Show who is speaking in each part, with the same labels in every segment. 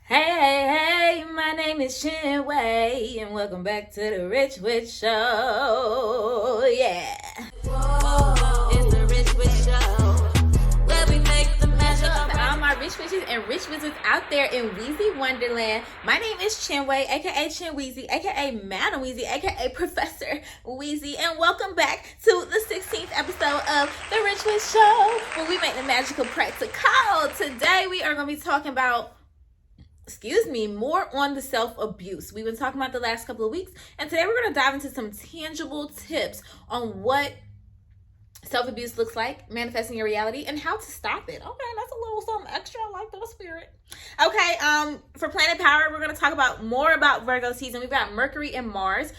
Speaker 1: Hey, my name is Chinwé, and welcome back to the Rich Witch Show. Yeah. Whoa, it's the Rich Witch Show, where we make the magic. To all my rich witches and rich wizards out there in Weezy Wonderland, my name is Chinwé, aka Chinweezy, aka Madam Weezy, aka Professor Weezy, and welcome back to the 16th episode of the Rich Witch Show, where we make the magical practical. Today we are going to be talking about more on the self-abuse. We've been talking about the last couple of weeks, and today we're going to dive into some tangible tips on what self-abuse looks like, manifesting your reality, and how to stop it. Okay, that's a little something extra. I like the spirit. Okay, for Planet Power, we're going to talk about more about Virgo season. We've got Mercury and Mars,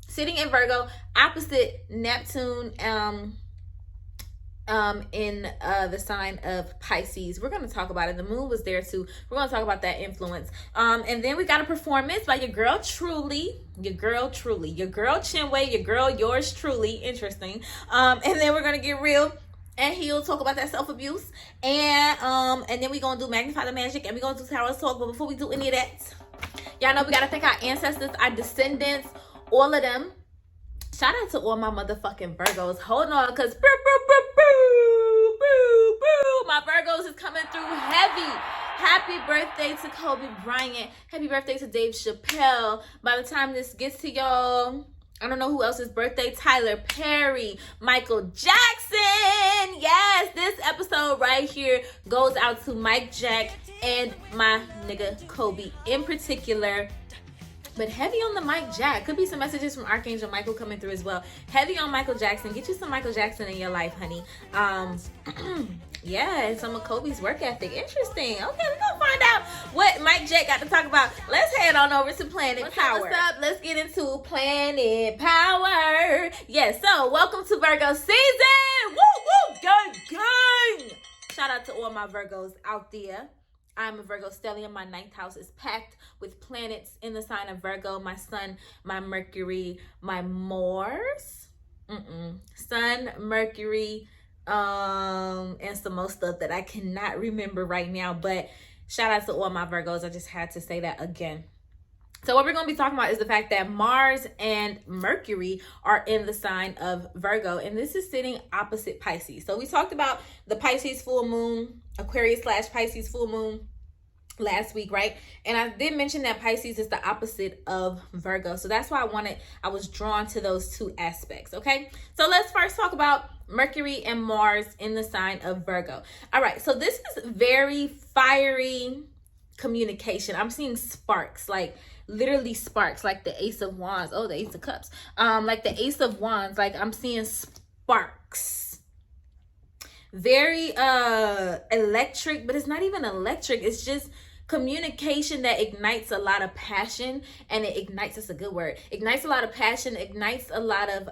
Speaker 1: sitting in Virgo, opposite Neptune, in the sign of Pisces. We're going to talk about it. The moon was there too. We're going to talk about that influence. And then we got a performance by your girl Chinwé, your girl, yours truly. Interesting. And then we're going to get real, and he'll talk about that self-abuse. And then we're going to do Magnify the Magic, and we're going to do Tarot Talk. But before we do any of that, y'all know we got to thank our ancestors, our descendants, all of them. Shout out to all my motherfucking Virgos. Hold on, because my Virgos is coming through heavy. Happy birthday to Kobe Bryant. Happy birthday to Dave Chappelle. By the time this gets to y'all, I don't know who else's birthday. Tyler Perry, Michael Jackson. Yes, this episode right here goes out to Mike Jack and my nigga Kobe in particular. But heavy on the Mike Jack. Could be some messages from Archangel Michael coming through as well. Heavy on Michael Jackson. Get you some Michael Jackson in your life, honey. Yeah, and some of Kobe's work ethic. Interesting. Okay, we're gonna find out what Mike Jack got to talk about. Let's head on over to Planet Power. What's up? Let's get into Planet Power. Yes, so welcome to Virgo season. Woo, woo, gang, gang. Shout out to all my Virgos out there. I'm a Virgo stellium. My 9th house is packed with planets in the sign of Virgo. My sun, my Mercury, my Mars. Sun, Mercury, and some more stuff that I cannot remember right now. But shout out to all my Virgos. I just had to say that again. So what we're going to be talking about is the fact that Mars and Mercury are in the sign of Virgo, and this is sitting opposite Pisces. So we talked about the Pisces full moon, Aquarius/Pisces full moon last week, right? And I did mention that Pisces is the opposite of Virgo. So that's why I was drawn to those two aspects, okay? So let's first talk about Mercury and Mars in the sign of Virgo. All right, so this is very fiery communication. I'm seeing sparks, like literally sparks, like the Ace of Wands. Oh, the Ace of Cups. Like the Ace of Wands, like I'm seeing sparks. Very electric, but it's not even electric. It's just communication that ignites a lot of passion, and it ignites, that's a good word. Ignites a lot of passion, ignites a lot of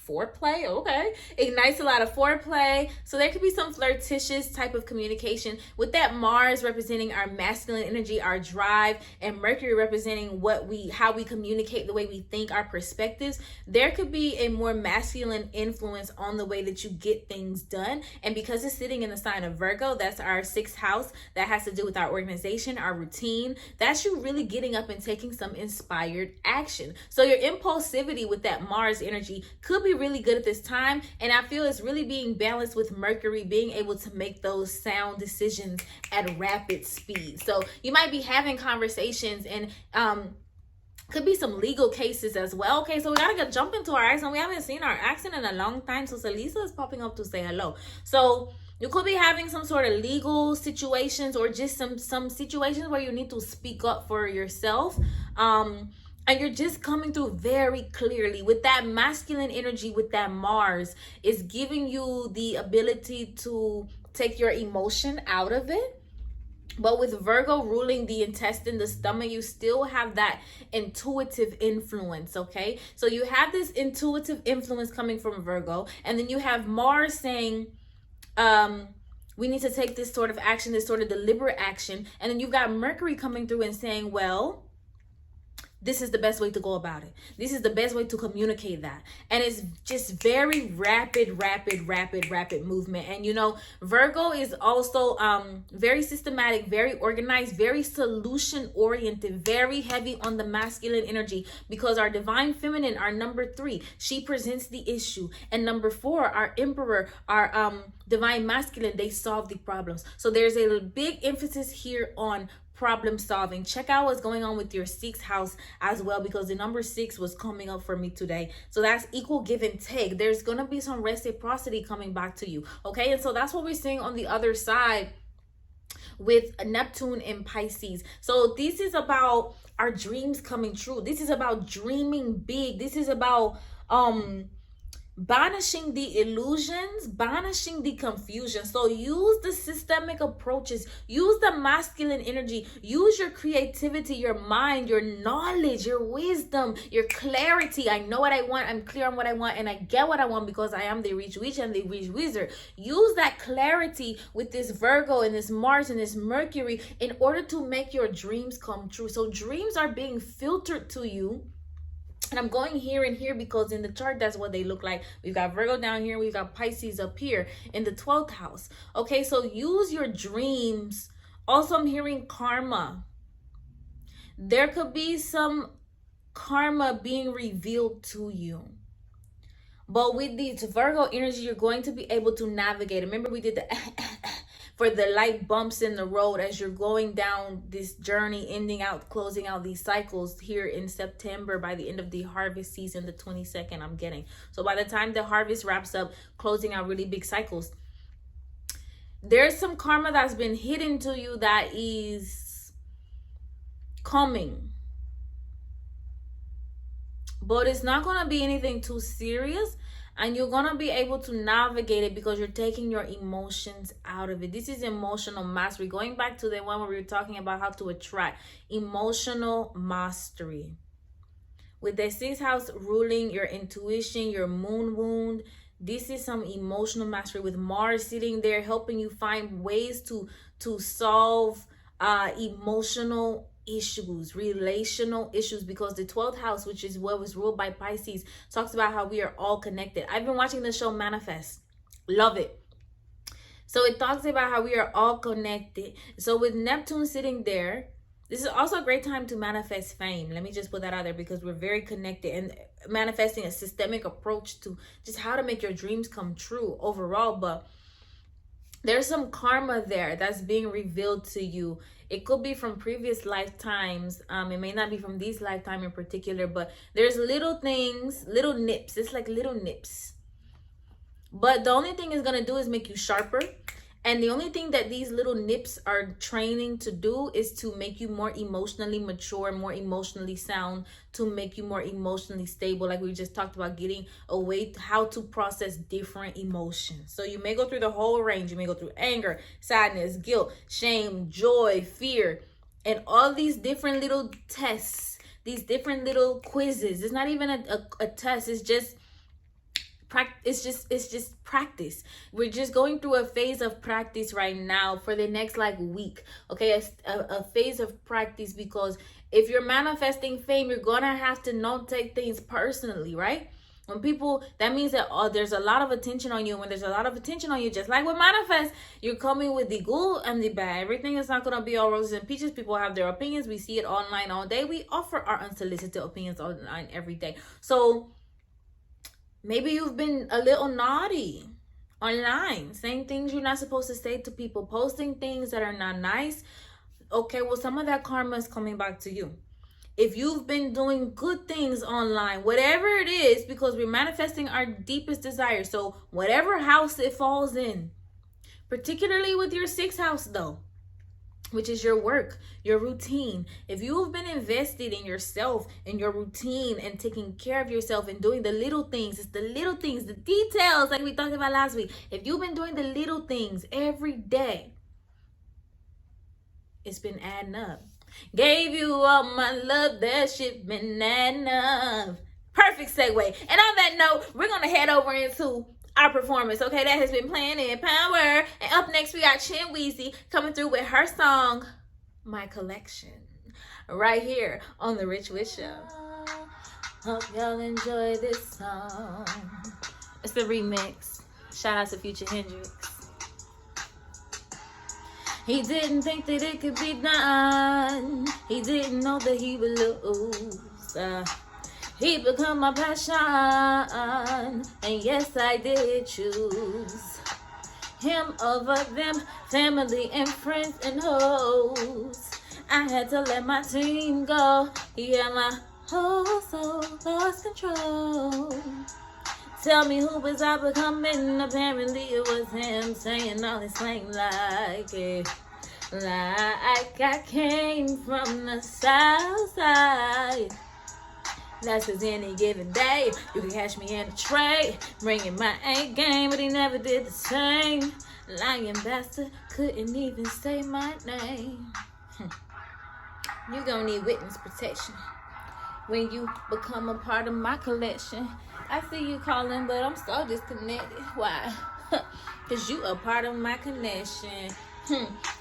Speaker 1: foreplay. Okay, ignites a lot of foreplay. So there could be some flirtatious type of communication with that Mars representing our masculine energy, our drive, and Mercury representing how we communicate, the way we think, our perspectives. There could be a more masculine influence on the way that you get things done. And because it's sitting in the sign of Virgo, that's our 6th house, that has to do with our organization, our routine. That's you really getting up and taking some inspired action. So your impulsivity with that Mars energy could be really good at this time, and I feel it's really being balanced with Mercury being able to make those sound decisions at rapid speed. So you might be having conversations, and could be some legal cases as well. Okay, so we gotta jump into our accent. We haven't seen our accent in a long time, so Celisa is popping up to say hello. So you could be having some sort of legal situations, or just some situations where you need to speak up for yourself. And you're just coming through very clearly with that masculine energy, with that Mars is giving you the ability to take your emotion out of it. But with Virgo ruling the intestine, the stomach, you still have that intuitive influence, okay? So you have this intuitive influence coming from Virgo, and then you have Mars saying, we need to take this sort of action, this sort of deliberate action. And then you've got Mercury coming through and saying, well, this is the best way to go about it. This is the best way to communicate that. And it's just very rapid movement. And you know, Virgo is also very systematic, very organized, very solution oriented, very heavy on the masculine energy, because our divine feminine, our number 3, she presents the issue. And number 4, our emperor, our divine masculine, they solve the problems. So there's a big emphasis here on problem solving. Check out what's going on with your 6th house as well, because the number 6 was coming up for me today. So that's equal give and take. There's gonna be some reciprocity coming back to you, okay? And so that's what we're seeing on the other side with Neptune and Pisces. So this is about our dreams coming true. This is about dreaming big. This is about banishing the illusions, banishing the confusion. So use the systemic approaches, use the masculine energy, use your creativity, your mind, your knowledge, your wisdom, your clarity. I know what I want, I'm clear on what I want, and I get what I want because I am the rich witch and the rich wizard. Use that clarity with this Virgo and this Mars and this Mercury in order to make your dreams come true. So dreams are being filtered to you. And I'm going here and here because in the chart, that's what they look like. We've got Virgo down here. We've got Pisces up here in the 12th house. Okay, so use your dreams. Also, I'm hearing karma. There could be some karma being revealed to you. But with this Virgo energy, you're going to be able to navigate. Remember, we did the for the light bumps in the road as you're going down this journey, ending out, closing out these cycles here in September by the end of the harvest season, the 22nd, I'm getting. So by the time the harvest wraps up, closing out really big cycles, there's some karma that's been hidden to you that is coming. But it's not going to be anything too serious. And you're going to be able to navigate it because you're taking your emotions out of it. This is emotional mastery. Going back to the one where we were talking about how to attract. Emotional mastery. With the 6th house ruling your intuition, your moon wound, this is some emotional mastery with Mars sitting there helping you find ways to solve emotional issues, relational issues, because the 12th house, which is what was ruled by Pisces, talks about how we are all connected. I've been watching the show Manifest. Love it. So it talks about how we are all connected. So with Neptune sitting there, this is also a great time to manifest fame. Let me just put that out there because we're very connected, and manifesting a systemic approach to just how to make your dreams come true overall. But there's some karma there that's being revealed to you. It could be from previous lifetimes. It may not be from this lifetime in particular, but there's little things, little nips. It's like little nips. But the only thing it's going to do is make you sharper. And the only thing that these little nips are training to do is to make you more emotionally mature, more emotionally sound, to make you more emotionally stable. Like we just talked about, getting a way how to process different emotions. So you may go through the whole range. You may go through anger, sadness, guilt, shame, joy, fear, and all these different little tests, these different little quizzes. It's not even a test. It's just practice. We're just going through a phase of practice right now for the next week. Okay, a phase of practice, because if you're manifesting fame, you're gonna have to not take things personally, right? When people, that means that there's a lot of attention on you. When there's a lot of attention on you, just like with Manifest, you're coming with the good and the bad. Everything is not going to be all roses and peaches. People have their opinions. We see it online all day. We offer our unsolicited opinions online every day. So maybe you've been a little naughty online, saying things you're not supposed to say to people, posting things that are not nice. Okay, well, some of that karma is coming back to you. If you've been doing good things online, whatever it is, because we're manifesting our deepest desire. So whatever house it falls in, particularly with your 6th house though, which is your work, your routine. If you've been invested in yourself, in your routine, and taking care of yourself and doing the little things, it's the little things, the details like we talked about last week. If you've been doing the little things every day, it's been adding up. Gave you all my love, that shit been adding up. Perfect segue. And on that note, we're going to head over into our performance, okay? That has been Planet Power. And up next, we got Chinwé coming through with her song, My Collection. right here on The Rich Witch Show. Hope y'all enjoy this song. It's the remix. Shout out to Future Hendrix. He didn't think that it could be done. He didn't know that he would lose. He become my passion. And yes, I did choose him over them, family and friends and hoes. I had to let my team go. Yeah, my whole soul lost control. Tell me who was I becoming? Apparently it was him saying all his slang like it. Like I came from the south side. That's 'cause any given day you can catch me in a tray, bringing my A game, but he never did the same. Lying bastard couldn't even say my name. You gonna need witness protection when you become a part of my collection. I see you calling, but I'm so disconnected. Why? 'Cause you a part of my connection.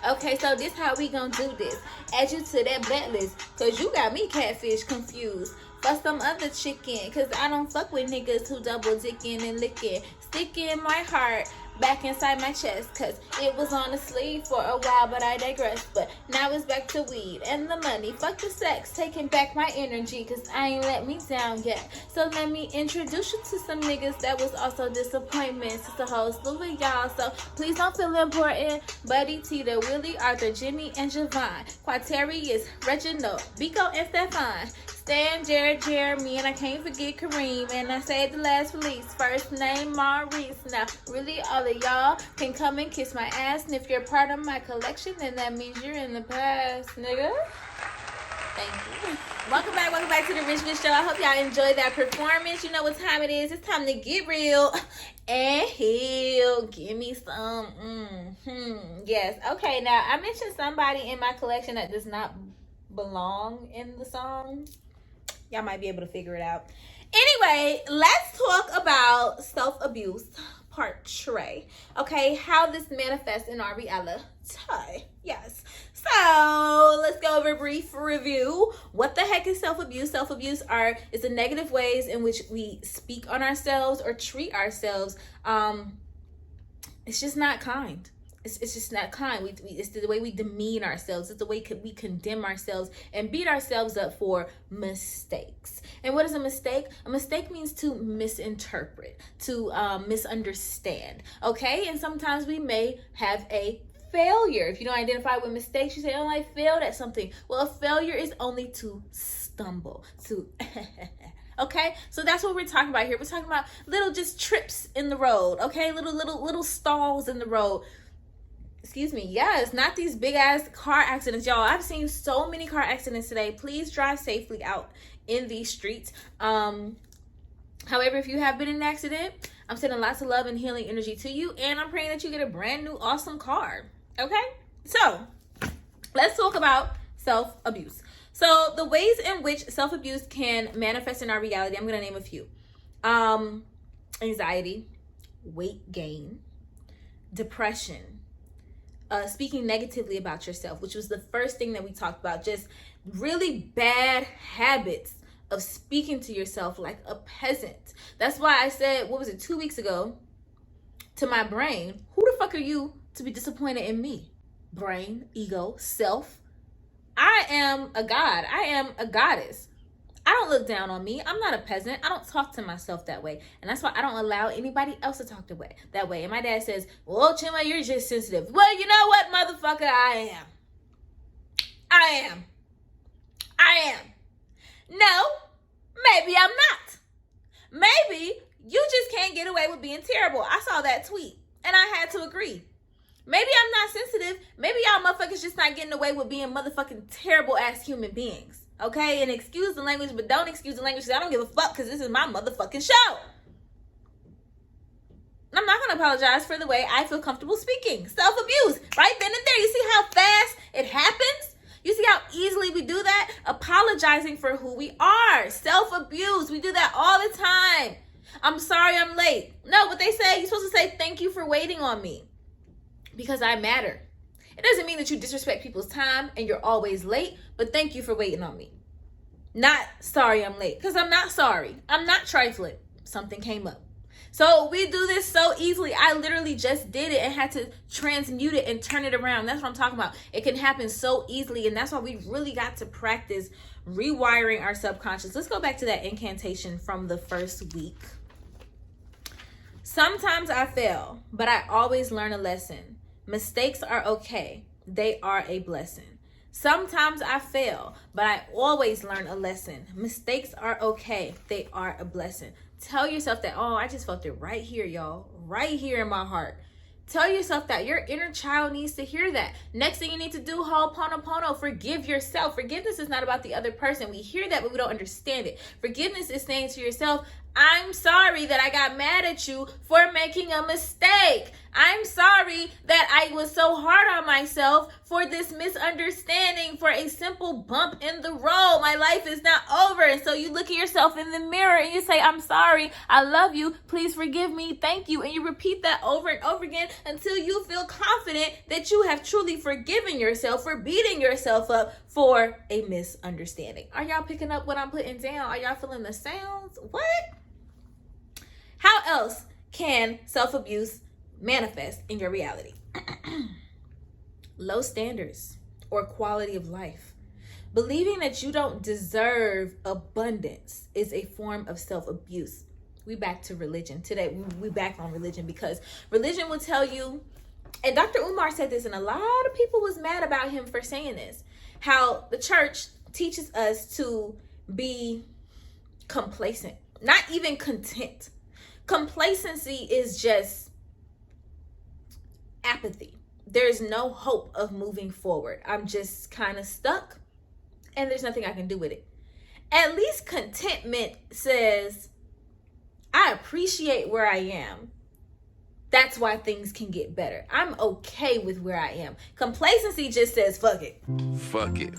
Speaker 1: Okay, so this how we gonna do this. Add you to that blacklist, 'cause you got me catfish confused for some other chicken. 'Cause I don't fuck with niggas who double dicking and licking. Sticking my heart back inside my chest, 'cause it was on the sleeve for a while, but I digress. But now it's back to weed and the money. Fuck the sex, taking back my energy, 'cause I ain't let me down yet. So let me introduce you to some niggas that was also disappointments. It's a whole slew of y'all, so please don't feel important. Buddy, Tita, Willie, Arthur, Jimmy, and Javon. Quaterius, Reginald, Biko, and Stefan. Stan, Jared, Jeremy, and I can't forget Kareem. And I saved the last release. First name Maurice. Now, really, all of y'all can come and kiss my ass. And if you're part of my collection, then that means you're in the past, nigga. Thank you. Welcome back to The Rich Witch Show. I hope y'all enjoyed that performance. You know what time it is. It's time to get real and heal. Give me some. Yes. Okay, now, I mentioned somebody in my collection that does not belong in the song. Y'all might be able to figure it out. Anyway, let's talk about self-abuse part 3. Okay, how this manifests in our reality. Yes. So let's go over a brief review. What the heck is self-abuse? Self-abuse is the negative ways in which we speak on ourselves or treat ourselves. It's just not kind. It's just not kind. It's the way we demean ourselves. It's the way we condemn ourselves and beat ourselves up for mistakes. And what is a mistake? A mistake means to misinterpret, to misunderstand. Okay? And sometimes we may have a failure. If you don't identify with mistakes, you say, oh, I failed at something. Well, a failure is only to stumble, to... Okay, so that's what we're talking about here. We're talking about little just trips in the road. Okay, little stalls in the road. Excuse me. Yes, not these big ass car accidents, y'all. I've seen so many car accidents today. Please drive safely out in these streets. However, if you have been in an accident, I'm sending lots of love and healing energy to you, and I'm praying that you get a brand new awesome car. Okay, so let's talk about self-abuse. So the ways in which self-abuse can manifest in our reality, I'm gonna name a few. Anxiety, weight gain, depression, speaking negatively about yourself, which was the first thing that we talked about. Just really bad habits of speaking to yourself like a peasant. That's why I said, 2 weeks ago, to my brain, who the fuck are you to be disappointed in me? Brain, ego, self. I am a god. I am a goddess. I don't look down on me. I'm not a peasant. I don't talk to myself that way. And that's why I don't allow anybody else to talk that way. And my dad says, well, Chinwé, you're just sensitive. Well, you know what, motherfucker? I am. No, maybe I'm not. Maybe you just can't get away with being terrible. I saw that tweet and I had to agree. Maybe I'm not sensitive. Maybe y'all motherfuckers just not getting away with being motherfucking terrible ass human beings. Okay, and excuse the language, but don't excuse the language, because I don't give a fuck, because this is my motherfucking show. I'm not going to apologize for the way I feel comfortable speaking. Self-abuse, right then and there. You see how fast it happens? You see how easily we do that? Apologizing for who we are. Self-abuse, we do that all the time. I'm sorry I'm late. No, what they say, you're supposed to say, thank you for waiting on me, because I matter. It doesn't mean that you disrespect people's time and you're always late, but thank you for waiting on me. Not sorry I'm late, because I'm not sorry. I'm not trifling. Something came up. So we do this so easily. I literally just did it and had to transmute it and turn it around. That's what I'm talking about. It can happen so easily, and that's why we really got to practice rewiring our subconscious. Let's go back to that incantation from the first week. Sometimes I fail, but I always learn a lesson. Mistakes are okay. They are a blessing. Sometimes I fail, but I always learn a lesson. Mistakes are okay. They are a blessing. Tell yourself that, oh, I just felt it right here, y'all. Right here in my heart. Tell yourself that. Your inner child needs to hear that. Next thing you need to do, ho'oponopono, forgive yourself. Forgiveness is not about the other person. We hear that, but we don't understand it. Forgiveness is saying to yourself, I'm sorry that I got mad at you for making a mistake. I'm sorry that I was so hard on myself for this misunderstanding, for a simple bump in the road. My life is not over. And so you look at yourself in the mirror and you say, I'm sorry. I love you. Please forgive me. Thank you. And you repeat that over and over again until you feel confident that you have truly forgiven yourself for beating yourself up for a misunderstanding. Are y'all picking up what I'm putting down? Are y'all feeling the sounds? What? How else can self-abuse manifest in your reality? Low standards or quality of life. Believing that you don't deserve abundance is a form of self-abuse. We back to religion. Today, we back on religion because religion will tell you, and Dr. Umar said this, and a lot of people was mad about him for saying this, how the church teaches us to be complacent, not even content. Complacency is just apathy. There's no hope of moving forward. I'm just kind of stuck and there's nothing I can do with it. At least contentment says, I appreciate where I am. That's why things can get better. I'm okay with where I am. Complacency just says, fuck it.
Speaker 2: Fuck it.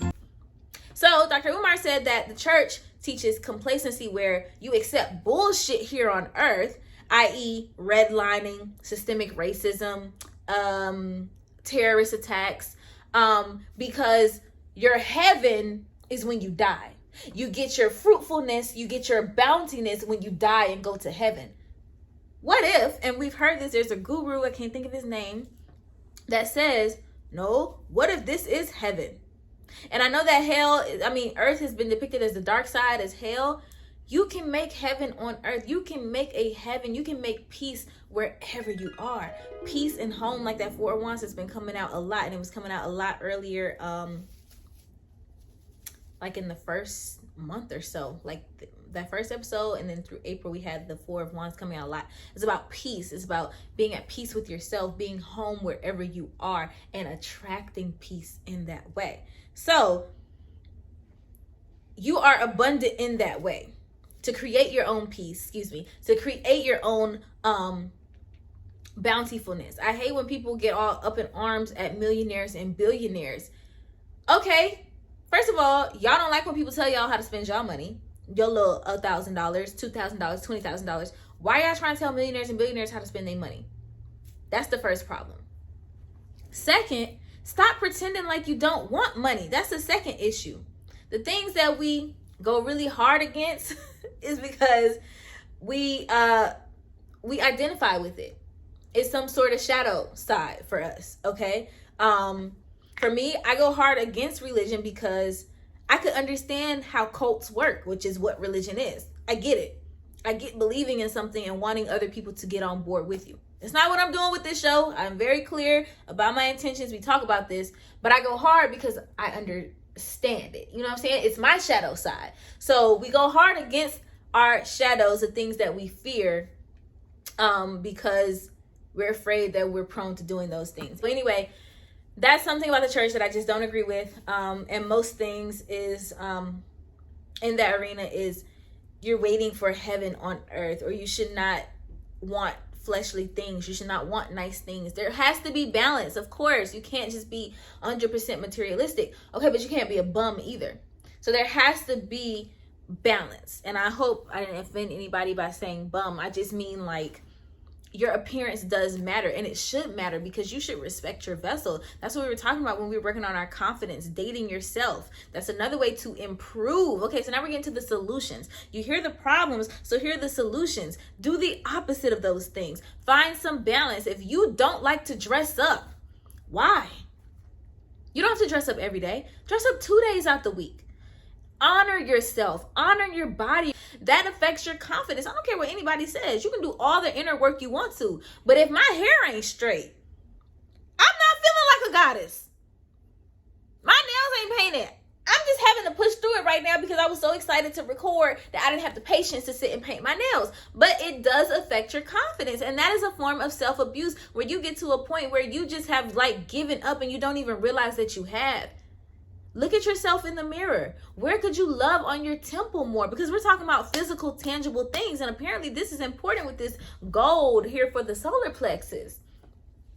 Speaker 1: So Dr. Umar said that the church teaches complacency where you accept bullshit here on earth, i.e. redlining, systemic racism, terrorist attacks, because your heaven is when you die. You get your fruitfulness, you get your bountiness when you die and go to heaven. What if, and we've heard this, there's a guru, I can't think of his name, that says, no, what if this is heaven? And I know that earth has been depicted as the dark side, as hell. You can make heaven on earth. You can make a heaven. You can make peace wherever you are. Peace and home, like that Four of Wands has been coming out a lot. And it was coming out a lot earlier, like in the first month or so. Like that first episode, and then through April, we had the Four of Wands coming out a lot. It's about peace. It's about being at peace with yourself, being home wherever you are, and attracting peace in that way. So you are abundant in that way. To create your own peace, to create your own bountifulness. I hate when people get all up in arms at millionaires and billionaires. Okay, first of all, y'all don't like when people tell y'all how to spend y'all money. Your little $1,000, $2,000, $20,000. Why y'all trying to tell millionaires and billionaires how to spend their money? That's the first problem. Second, stop pretending like you don't want money. That's the second issue. The things that we go really hard against is because we identify with it. It's some sort of shadow side for us, okay? For me, I go hard against religion because I could understand how cults work, which is what religion is. I get it. I get believing in something and wanting other people to get on board with you. It's not what I'm doing with this show. I'm very clear about my intentions. We talk about this, but I go hard because I understand it. You know what I'm saying? It's my shadow side. So we go hard against our shadows, the things that we fear, because we're afraid that we're prone to doing those things. But anyway, that's something about the church that I just don't agree with. And most things is in that arena is you're waiting for heaven on earth, or you should not want fleshly things. You should not want nice things. There has to be balance, of course. You can't just be 100% materialistic. Okay, but you can't be a bum either. So there has to be balance. And I hope I didn't offend anybody by saying bum. I just mean like your appearance does matter, and it should matter because you should respect your vessel. That's what we were talking about when we were working on our confidence, dating yourself. That's another way to improve. Okay, so now we're getting to the solutions. You hear the problems, so here are the solutions. Do the opposite of those things. Find some balance. If you don't like to dress up, why? You don't have to dress up every day. Dress up 2 days out the week. Honor yourself. Honor your body. That affects your confidence. I don't care what anybody says. You can do all the inner work you want to. But if my hair ain't straight, I'm not feeling like a goddess. My nails ain't painted. I'm just having to push through it right now because I was so excited to record that I didn't have the patience to sit and paint my nails. But it does affect your confidence. And that is a form of self-abuse where you get to a point where you just have like given up and you don't even realize that you have. Look at yourself in the mirror. Where could you love on your temple more? Because we're talking about physical, tangible things. And apparently this is important with this gold here for the solar plexus.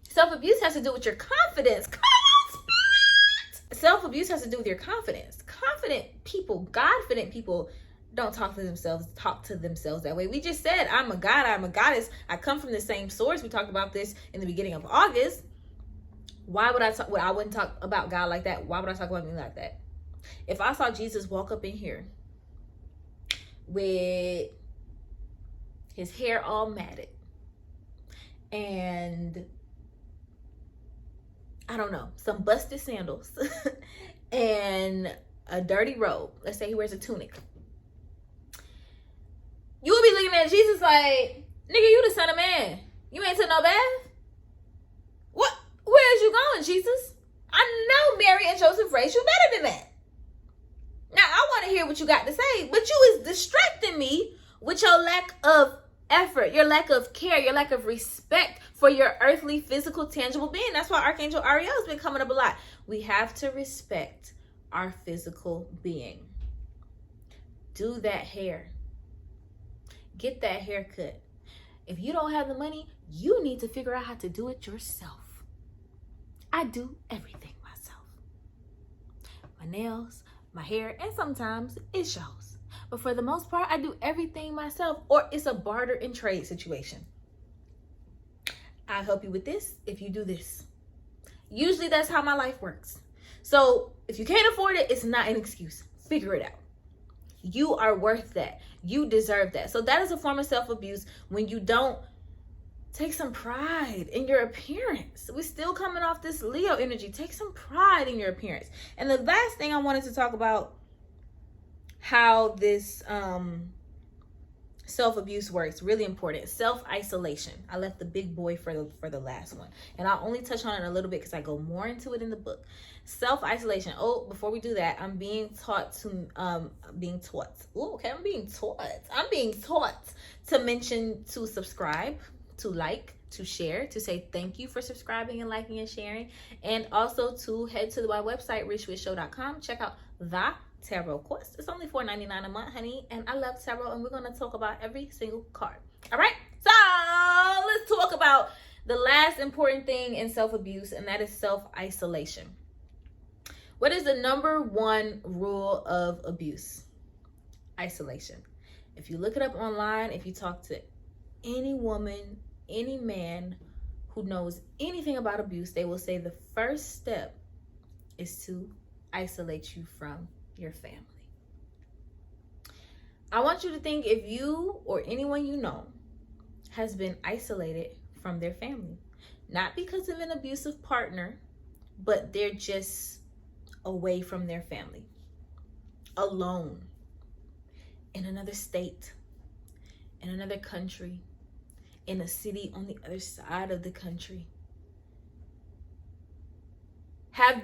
Speaker 1: Self-abuse has to do with your confidence. Come on, Spirit! Self-abuse has to do with your confidence. Confident people, Godfident people don't talk to themselves that way. We just said, I'm a God, I'm a goddess. I come from the same source. We talked about this in the beginning of August. Why would I talk? Well, I wouldn't talk about God like that. Why would I talk about me like that? If I saw Jesus walk up in here with his hair all matted and I don't know, some busted sandals and a dirty robe. Let's say he wears a tunic. You would be looking at Jesus like, nigga, you the son of man. You ain't took no bath? What? Where is you going, Jesus? I know Mary and Joseph raised you better than that. Now, I want to hear what you got to say, but you is distracting me with your lack of effort, your lack of care, your lack of respect for your earthly, physical, tangible being. That's why Archangel Ariel has been coming up a lot. We have to respect our physical being. Do that hair. Get that haircut. If you don't have the money, you need to figure out how to do it yourself. I do everything myself. My nails, my hair, and sometimes it shows. But for the most part, I do everything myself, or it's a barter and trade situation. I'll help you with this if you do this. Usually that's how my life works. So if you can't afford it, it's not an excuse. Figure it out. You are worth that. You deserve that. So that is a form of self-abuse when you don't take some pride in your appearance. We're still coming off this Leo energy. Take some pride in your appearance. And the last thing I wanted to talk about how this self-abuse works, really important. Self-isolation. I left the big boy for the last one. And I'll only touch on it a little bit because I go more into it in the book. Self-isolation. Oh, before we do that, I'm being taught to mention to subscribe, to like, to share, to say thank you for subscribing and liking and sharing, and also to head to my website, richwithshow.com. Check out the tarot course. It's only $4.99 a month, honey, and I love tarot, and we're going to talk about every single card. All right, so let's talk about the last important thing in self-abuse, and that is self-isolation. What is the number one rule of abuse? Isolation. If you look it up online, if you talk to any woman, any man who knows anything about abuse, they will say the first step is to isolate you from your family. I want you to think if you or anyone you know has been isolated from their family, not because of an abusive partner, but they're just away from their family, alone, in another state, in another country, in a city on the other side of the country. Have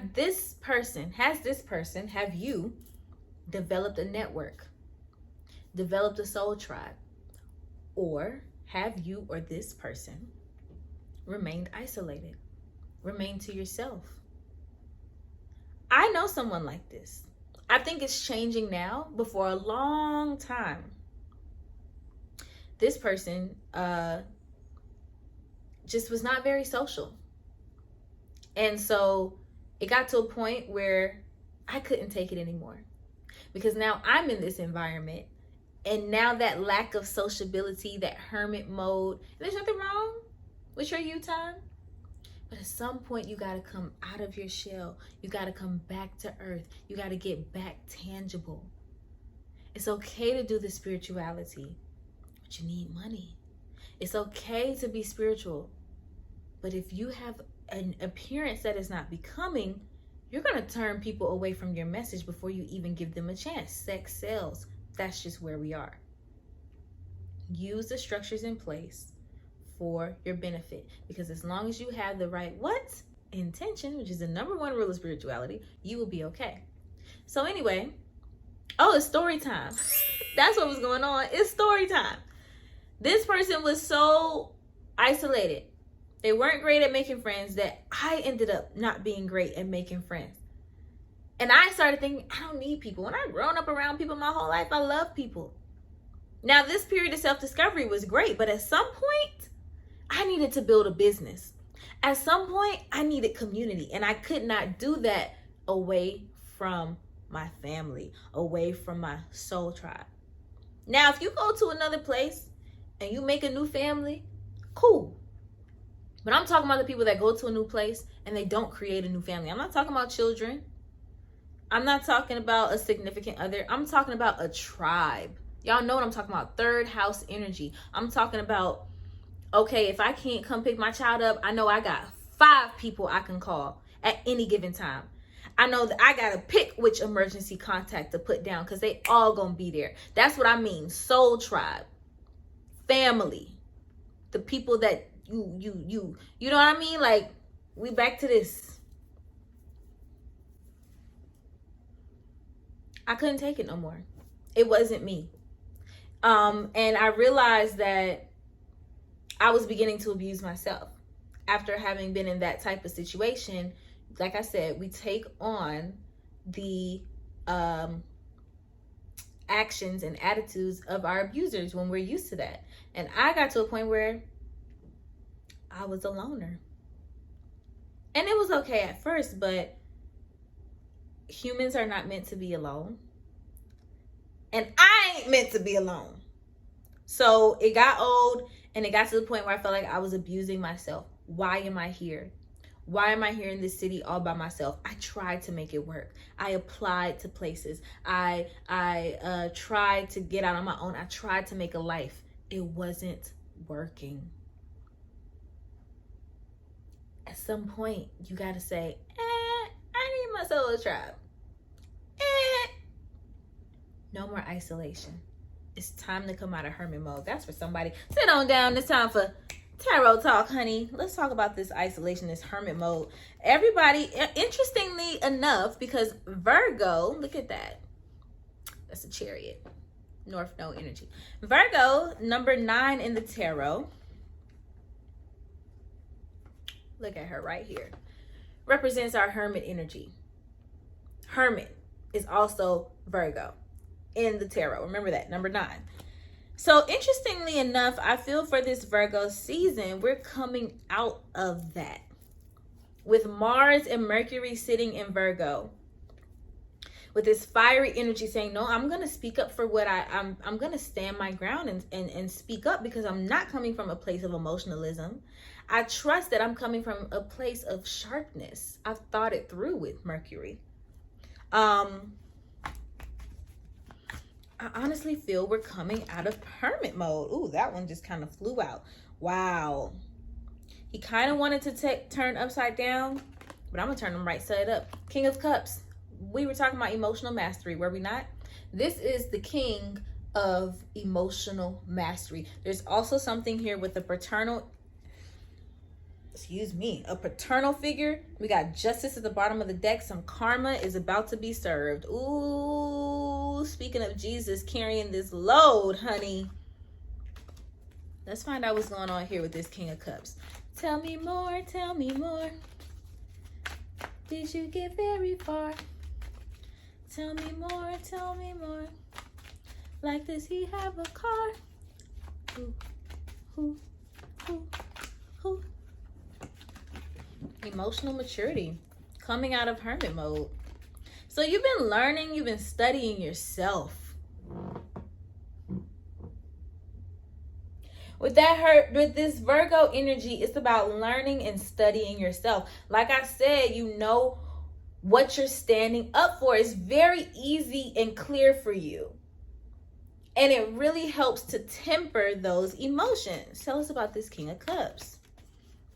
Speaker 1: you developed a network, developed a soul tribe, or have you or this person remained isolated, remained to yourself? I know someone like this. I think it's changing now, but for a long time, this person just was not very social. And so it got to a point where I couldn't take it anymore, because now I'm in this environment And now that lack of sociability, that hermit mode, there's nothing wrong with your you time. But at some point, you got to come out of your shell. You got to come back to earth. You got to get back tangible. It's okay to do the spirituality, but you need money. It's okay to be spiritual, but if you have an appearance that is not becoming, you're going to turn people away from your message before you even give them a chance. Sex sells. That's just where we are. Use the structures in place for your benefit, because as long as you have the right intention, which is the number one rule of spirituality, you will be okay. So anyway, it's story time. That's what was going on. It's story time. This person was so isolated. They weren't great at making friends that I ended up not being great at making friends. And I started thinking, I don't need people. When I've grown up around people my whole life, I love people. Now, this period of self-discovery was great, but at some point, I needed to build a business. At some point, I needed community, and I could not do that away from my family, away from my soul tribe. Now, if you go to another place and you make a new family, cool. But I'm talking about the people that go to a new place and they don't create a new family. I'm not talking about children. I'm not talking about a significant other. I'm talking about a tribe. Y'all know what I'm talking about. Third house energy. I'm talking about, okay, if I can't come pick my child up, I know I got 5 people I can call at any given time. I know that I got to pick which emergency contact to put down because they all going to be there. That's what I mean. Soul tribe. Family. The people that you know what I mean? Like, we back to this. I couldn't take it no more. It wasn't me. And I realized that I was beginning to abuse myself. After having been in that type of situation, like I said, we take on the actions and attitudes of our abusers when we're used to that. And I got to a point where I was a loner. And it was okay at first, but humans are not meant to be alone. And I ain't meant to be alone. So it got old, and it got to the point where I felt like I was abusing myself. Why am I here? Why am I here in this city all by myself? I tried to make it work. I applied to places. I tried to get out on my own. I tried to make a life. It wasn't working. At some point, you got to say, I need my solo tribe. No more isolation. It's time to come out of hermit mode. That's for somebody. Sit on down. It's time for tarot talk, honey. Let's talk about this isolation, this hermit mode. Everybody, interestingly enough, because Virgo, look at that. That's a chariot. North Node energy. Virgo, number 9 in the tarot. Look at her right here. Represents our hermit energy. Hermit is also Virgo in the tarot. Remember that, number 9. So interestingly enough, I feel for this Virgo season, we're coming out of that. With Mars and Mercury sitting in Virgo. With this fiery energy saying, no, I'm going to speak up for what I'm going to stand my ground and speak up, because I'm not coming from a place of emotionalism. I trust that I'm coming from a place of sharpness. I've thought it through with Mercury. I honestly feel we're coming out of hermit mode. Ooh, that one just kind of flew out. Wow. He kind of wanted to turn upside down, but I'm going to turn him right side up. King of Cups. We were talking about emotional mastery, were we not? This is the king of emotional mastery. There's also something here with a paternal figure. We got justice at the bottom of the deck. Some karma is about to be served. Ooh, speaking of Jesus carrying this load, honey. Let's find out what's going on here with this King of Cups. Tell me more, tell me more. Did you get very far? Tell me more, tell me more. Like, does he have a car? Who? Emotional maturity, coming out of hermit mode. So you've been learning, you've been studying yourself. With this Virgo energy, it's about learning and studying yourself. Like I said, you know what you're standing up for. It's very easy and clear for you. And it really helps to temper those emotions. Tell us about this King of Cups,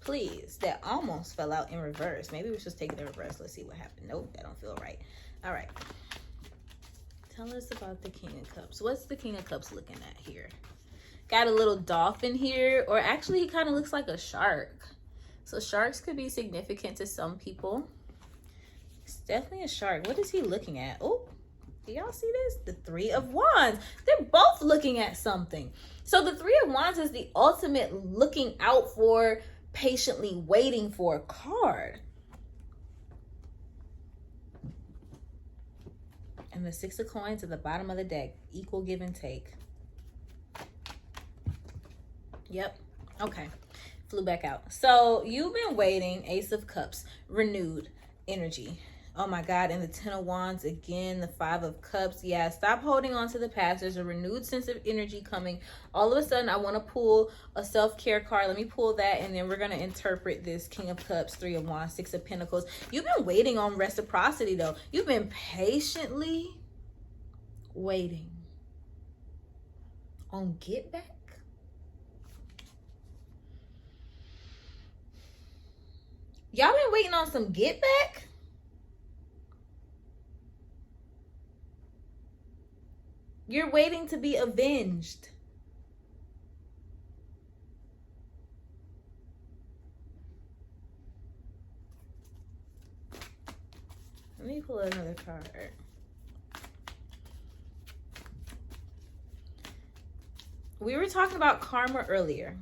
Speaker 1: please. That almost fell out in reverse. Maybe we should take it in reverse. Let's see what happened. Nope, that don't feel right. All right. Tell us about the King of Cups. What's the King of Cups looking at here? Got a little dolphin here, or actually he kind of looks like a shark. So sharks could be significant to some people. It's definitely a shark. What is he looking at? Oh, do y'all see this? The Three of Wands. They're both looking at something. So the Three of Wands is the ultimate looking out for, patiently waiting for a card. And the Six of Coins at the bottom of the deck. Equal give and take. Yep. Okay. Flew back out. So you've been waiting. Ace of Cups. Renewed energy. Oh my God. And the Ten of Wands again. The Five of Cups. Yeah. Stop holding on to the past. There's a renewed sense of energy coming. All of a sudden, I want to pull a self-care card. Let me pull that. And then we're going to interpret this King of Cups, Three of Wands, Six of Pentacles. You've been waiting on reciprocity though. You've been patiently waiting on get back. Y'all been waiting on some get back? You're waiting to be avenged. Let me pull another card. We were talking about karma earlier,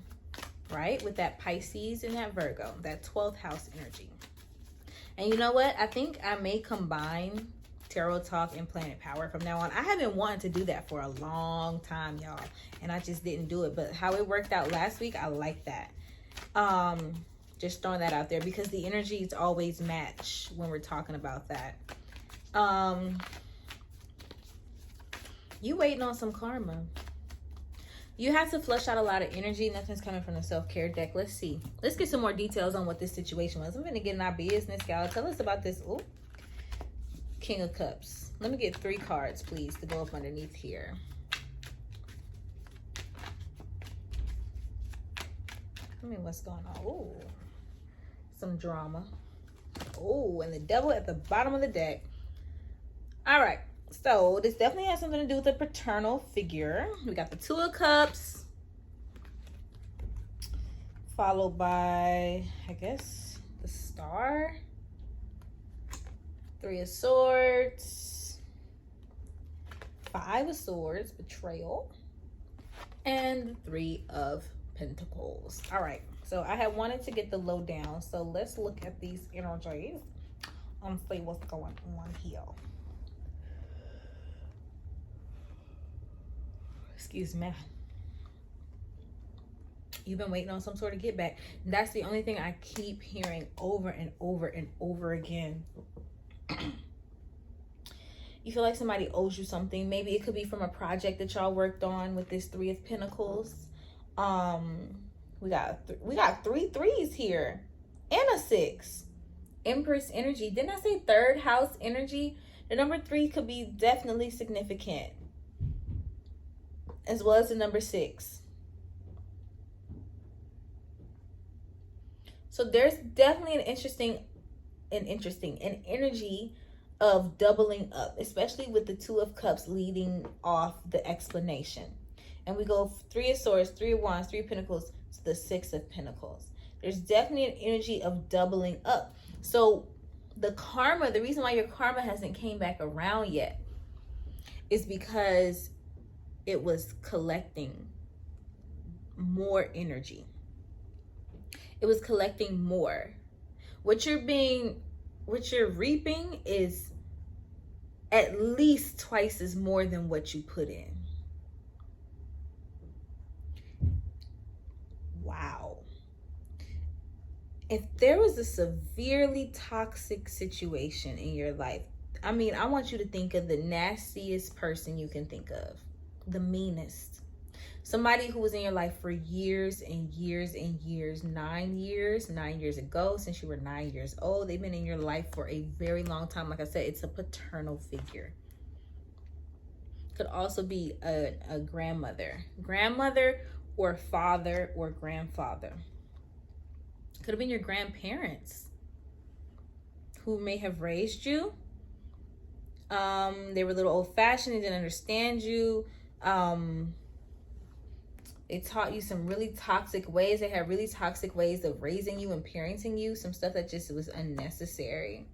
Speaker 1: right? With that Pisces and that Virgo, that 12th house energy. And you know what? I think I may combine Tarot Talk and Planet Power from now on. I have been wanting to do that for a long time, y'all. And I just didn't do it. But how it worked out last week, I like that. Just throwing that out there because the energies always match when we're talking about that. You waiting on some karma. You have to flush out a lot of energy. Nothing's coming from the self-care deck. Let's see. Let's get some more details on what this situation was. I'm going to get in our business, y'all. Tell us about this. Ooh, King of Cups. Let me get 3 cards, please, to go up underneath here. I mean, what's going on? Ooh, some drama. Ooh, and the Devil at the bottom of the deck. All right. So this definitely has something to do with a paternal figure. We got the Two of Cups, followed by, I guess, the Star, Three of Swords, Five of Swords, Betrayal, and the Three of Pentacles. All right, so I had wanted to get the lowdown. So let's look at these energies and see what's going on here. Excuse me. You've been waiting on some sort of get back. That's the only thing I keep hearing over and over and over again. You feel like somebody owes you something. Maybe it could be from a project that y'all worked on with this Three of Pentacles. We got 3 threes here and a 6. Empress energy. Didn't I say 3rd house energy? The number 3 could be definitely significant, as well as the number 6. So there's definitely an energy of doubling up, especially with the Two of Cups leading off the explanation. And we go 3 of Swords, 3 of Wands, 3 of Pentacles to the 6 of Pentacles. There's definitely an energy of doubling up. So the karma, the reason why your karma hasn't came back around yet is because it was collecting more energy. It was collecting more. What you're reaping is at least twice as more than what you put in. Wow. If there was a severely toxic situation in your life, I mean, I want you to think of the nastiest person you can think of. The meanest, Somebody who was in your life for years and years and years, 9 years ago, since you were 9 years old. They've been in your life for a very long time. Like I said, it's a paternal figure. Could also be a grandmother or father or grandfather. Could have been your grandparents who may have raised you. They were a little old-fashioned. They didn't understand you. They taught you some really toxic ways. They had really toxic ways of raising you and parenting you. Some stuff that just was unnecessary.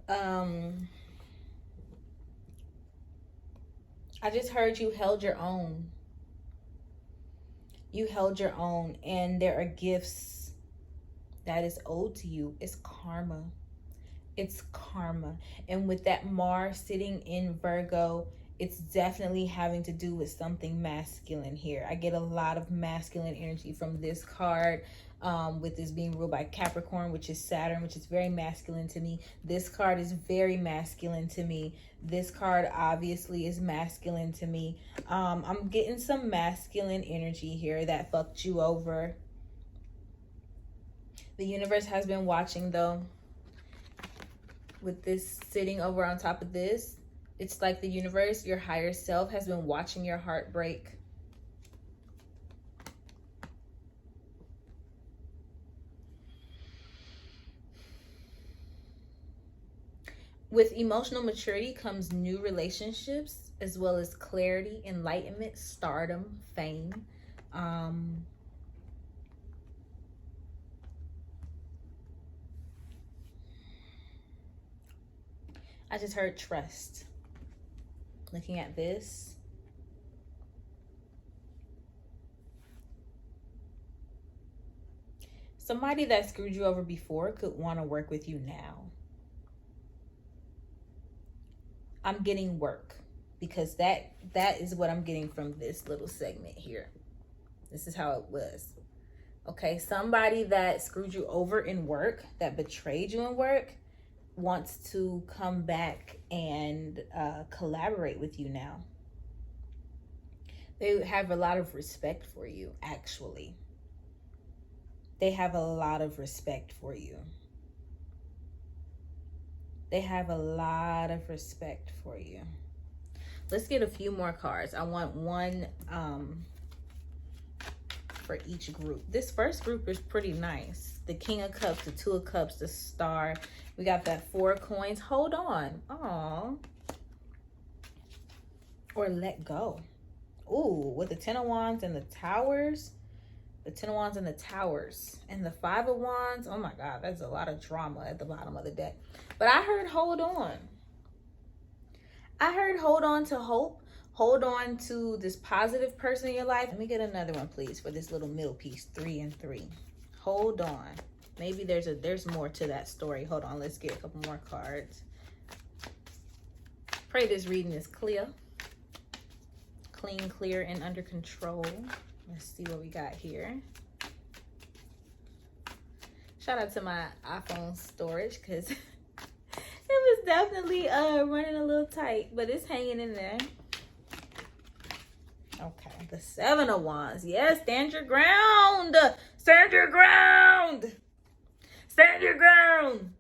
Speaker 1: I just heard you held your own. You held your own, and there are gifts that is owed to you. It's karma. It's karma. And with that Mars sitting in Virgo, it's definitely having to do with something masculine here. I get a lot of masculine energy from this card, with this being ruled by Capricorn, which is Saturn, which is very masculine to me. This card is very masculine to me. This card obviously is masculine to me. I'm getting some masculine energy here that fucked you over. The universe has been watching, though. With this sitting over on top of this, it's like the universe, your higher self, has been watching your heartbreak. With emotional maturity comes new relationships, as well as clarity, enlightenment, stardom, fame. I just heard trust. Looking at this, somebody that screwed you over before could want to work with you now. I'm getting work, because that is what I'm getting from this little segment here. This is how it was. Okay, somebody that screwed you over in work, that betrayed you in work, wants to come back and collaborate with you now. They have a lot of respect for you, actually. They have a lot of respect for you. They have a lot of respect for you. Let's get a few more cards. I want one for each group. This first group is pretty nice. The King of Cups, the Two of Cups, the Star. We got that 4 coins. Hold on. Aww. Or let go. Ooh, with the 10 of Wands and the Towers. The 10 of Wands and the Towers. And the 5 of Wands. Oh my God, that's a lot of drama at the bottom of the deck. But I heard hold on. I heard hold on to hope. Hold on to this positive person in your life. Let me get another one, please, for this little middle piece. 3 and 3. Hold on. Maybe there's more to that story. Hold on, let's get a couple more cards. Pray this reading is clear. Clean, clear, and under control. Let's see what we got here. Shout out to my iPhone storage, because it was definitely running a little tight, but it's hanging in there. Okay, the 7 of Wands. Yes, stand your ground. Stand your ground. Stand your ground.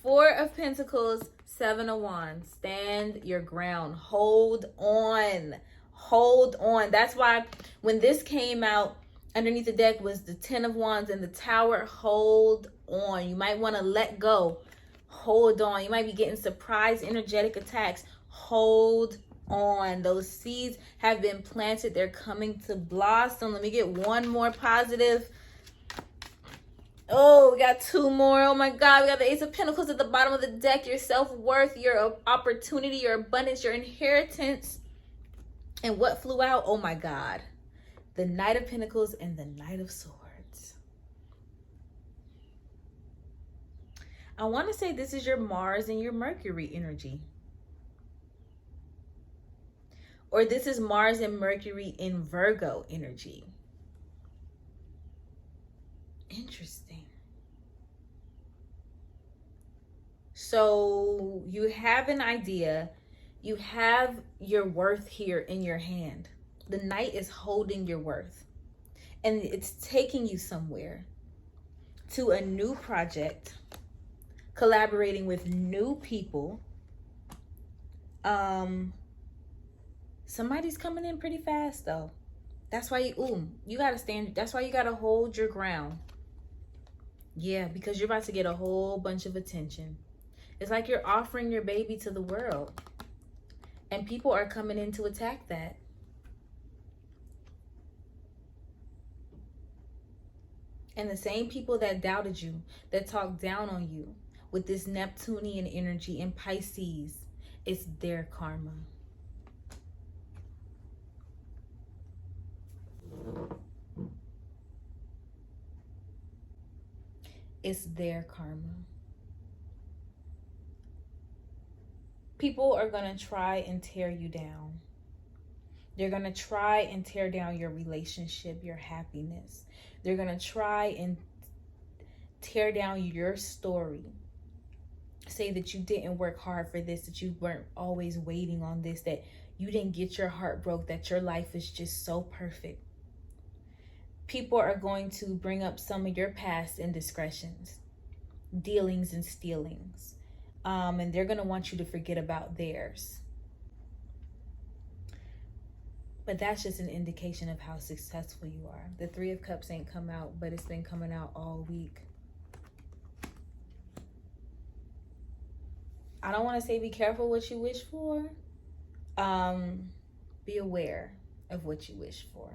Speaker 1: 4 of Pentacles, 7 of Wands. Stand your ground. Hold on. Hold on. That's why when this came out, underneath the deck was the 10 of Wands and the Tower. Hold on. You might want to let go. Hold on. You might be getting surprise energetic attacks. Hold on. Those seeds have been planted. They're coming to blossom. Let me get one more positive. Oh, we got 2 more. Oh my God, we got the Ace of Pentacles at the bottom of the deck. Your self-worth, your opportunity, your abundance, your inheritance. And what flew out? Oh my God. The Knight of Pentacles and the Knight of Swords. I want to say this is your Mars and your Mercury energy. Or this is Mars and Mercury in Virgo energy. Interesting. So you have an idea. You have your worth here in your hand. The Knight is holding your worth. And it's taking you somewhere, to a new project, collaborating with new people. Somebody's coming in pretty fast though. That's why you gotta stand. That's why you gotta hold your ground. Yeah, because you're about to get a whole bunch of attention. It's like you're offering your baby to the world, and people are coming in to attack that. And the same people that doubted you, that talked down on you with this Neptunian energy in Pisces, it's their karma. It's their karma. People are going to try and tear you down. They're going to try and tear down your relationship, your happiness. They're going to try and tear down your story. Say that you didn't work hard for this, that you weren't always waiting on this, that you didn't get your heart broke, that your life is just so perfect. People are going to bring up some of your past indiscretions, dealings and stealings. And they're going to want you to forget about theirs. But that's just an indication of how successful you are. The Three of Cups ain't come out, but it's been coming out all week. I don't want to say be careful what you wish for. Be aware of what you wish for.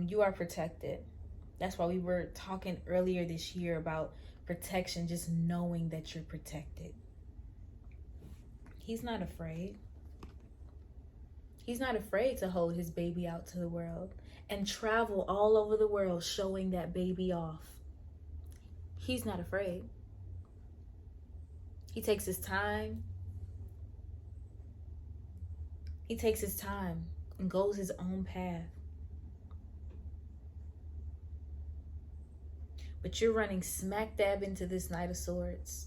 Speaker 1: You are protected. That's why we were talking earlier this year about protection, just knowing that you're protected. He's not afraid. He's not afraid to hold his baby out to the world and travel all over the world showing that baby off. He's not afraid. He takes his time. He takes his time and goes his own path. But you're running smack dab into this Knight of Swords.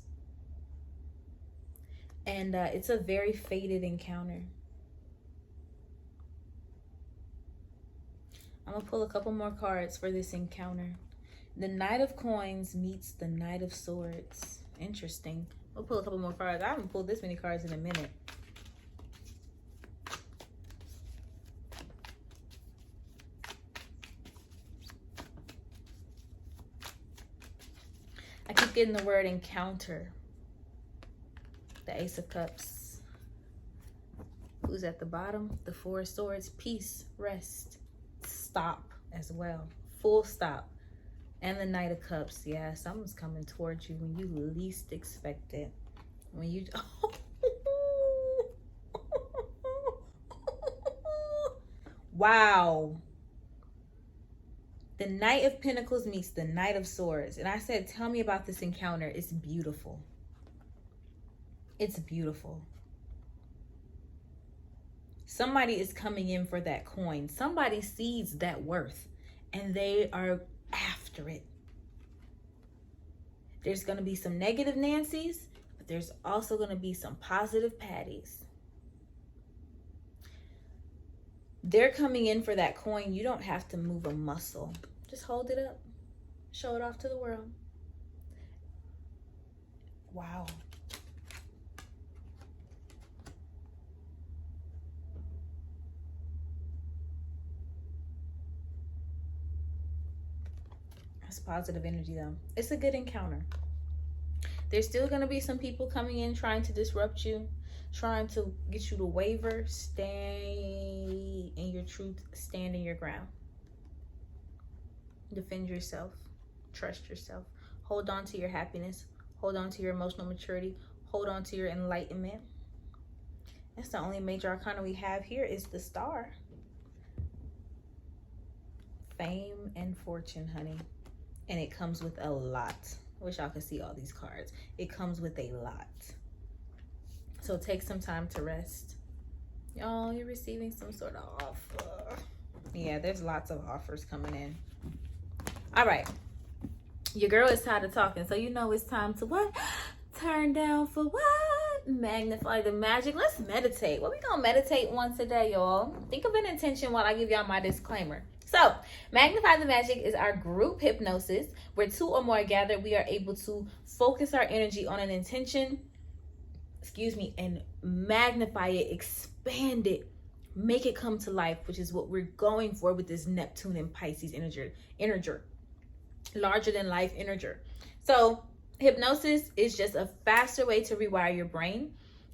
Speaker 1: And it's a very fated encounter. I'm going to pull a couple more cards for this encounter. The Knight of Coins meets the Knight of Swords. Interesting. We'll pull a couple more cards. I haven't pulled this many cards in a minute. I keep getting the word encounter. The Ace of Cups. Who's at the bottom? The Four of Swords. Peace, rest, stop as well. Full stop. And the Knight of Cups. Yeah, someone's coming towards you when you least expect it. When you... Wow. The Knight of Pentacles meets the Knight of Swords. And I said, tell me about this encounter. It's beautiful. It's beautiful. Somebody is coming in for that coin. Somebody sees that worth and they are after it. There's going to be some negative Nancy's, but there's also going to be some positive Patties. They're coming in for that coin. You don't have to move a muscle. Just hold it up. Show it off to the world. Wow. That's positive energy though. It's a good encounter. There's still going to be some people coming in trying to disrupt you, trying to get you to waver. Stay in your truth. Stand in your ground. Defend yourself. Trust yourself. Hold on to your happiness. Hold on to your emotional maturity. Hold on to your enlightenment. That's the only major arcana we have here is the Star. Fame and fortune, honey. And it comes with a lot. I wish y'all could see all these cards. It comes with a lot. So take some time to rest. Y'all, you're receiving some sort of offer. Yeah, there's lots of offers coming in. All right. Your girl is tired of talking. So you know it's time to what? Turn down for what? Magnify the Magic. Let's meditate. What we gonna meditate on today, y'all? Think of an intention while I give y'all my disclaimer. So, Magnify the Magic is our group hypnosis where two or more gather. We are able to focus our energy on an intention, and magnify it, expand it, make it come to life, which is what we're going for with this Neptune and Pisces energy, larger than life energy. So, hypnosis is just a faster way to rewire your brain.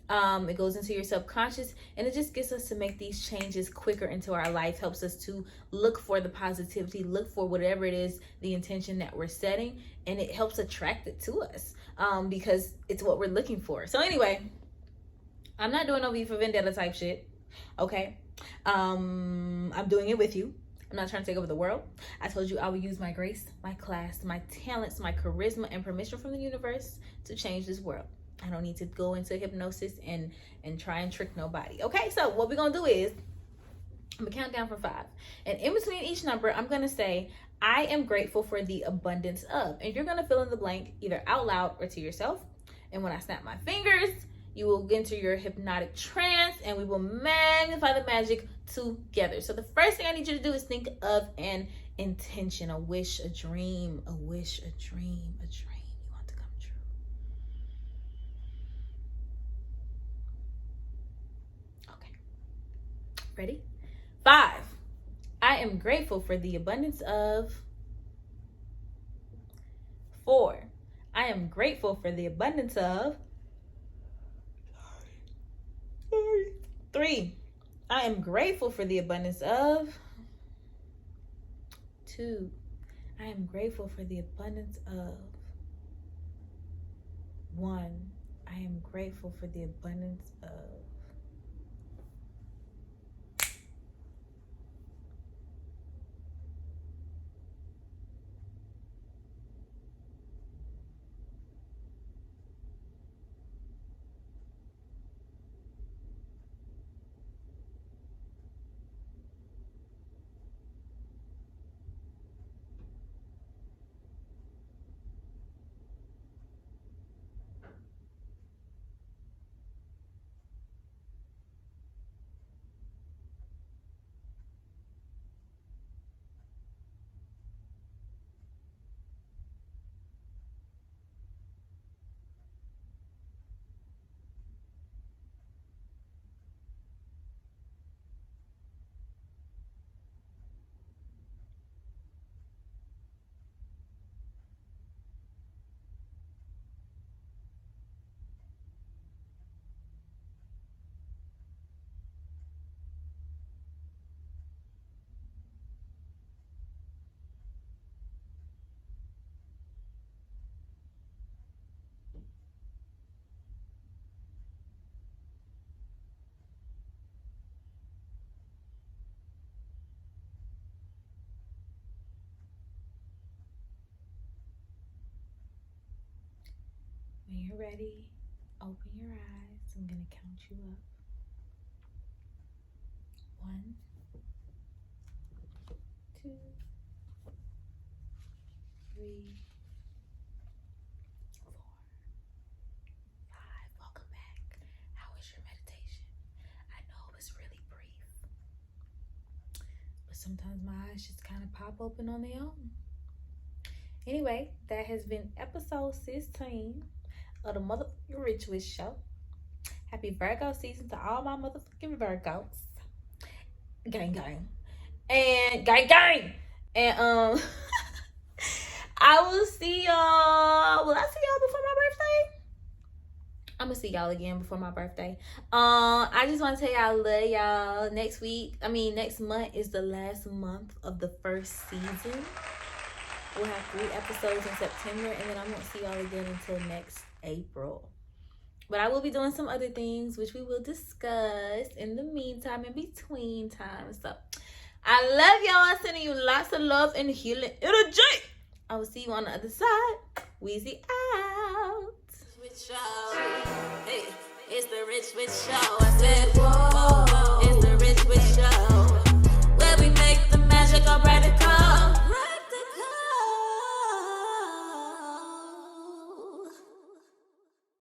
Speaker 1: It goes into your subconscious, and it just gets us to make these changes quicker into our life, helps us to look for the positivity, look for whatever it is, the intention that we're setting, and it helps attract it to us because it's what we're looking for. So anyway, I'm not doing no V for Vendetta type shit, okay? I'm doing it with you. I'm not trying to take over the world. I told you I would use my grace, my class, my talents, my charisma, and permission from the universe to change this world. I don't need to go into hypnosis and try and trick nobody. Okay, so what we're going to do is, I'm going to count down from 5. And in between each number, I'm going to say, I am grateful for the abundance of. And you're going to fill in the blank either out loud or to yourself. And when I snap my fingers, you will get into your hypnotic trance and we will magnify the magic together. So the first thing I need you to do is think of an intention, a wish, a dream, a wish, a dream, a dream you want to come true. Okay. Ready? 5. I am grateful for the abundance of. 4. I am grateful for the abundance of. 3. I am grateful for the abundance of. 2. I am grateful for the abundance of. 1. I am grateful for the abundance of. When you're ready, open your eyes. I'm going to count you up. 1, 2, 3, 4, 5. Welcome back. How was your meditation? I know it was really brief, but sometimes my eyes just kind of pop open on their own. Anyway, that has been episode 16 of the motherfucking Rich Wish Show. Happy Virgo season to all my motherfucking Virgos. Gang gang. And gang gang. And I will see y'all. Will I see y'all before my birthday? I'm gonna see y'all again before my birthday. I just want to tell y'all I love y'all. Next month is the last month of the first season. We'll have 3 episodes in September, and then I won't see y'all again until next April. But I will be doing some other things, which we will discuss in the meantime, in between time. So, I love y'all. Sending you lots of love and healing energy. I will see you on the other side. Weezy out. Hey, it's the Rich Rich Show. I said,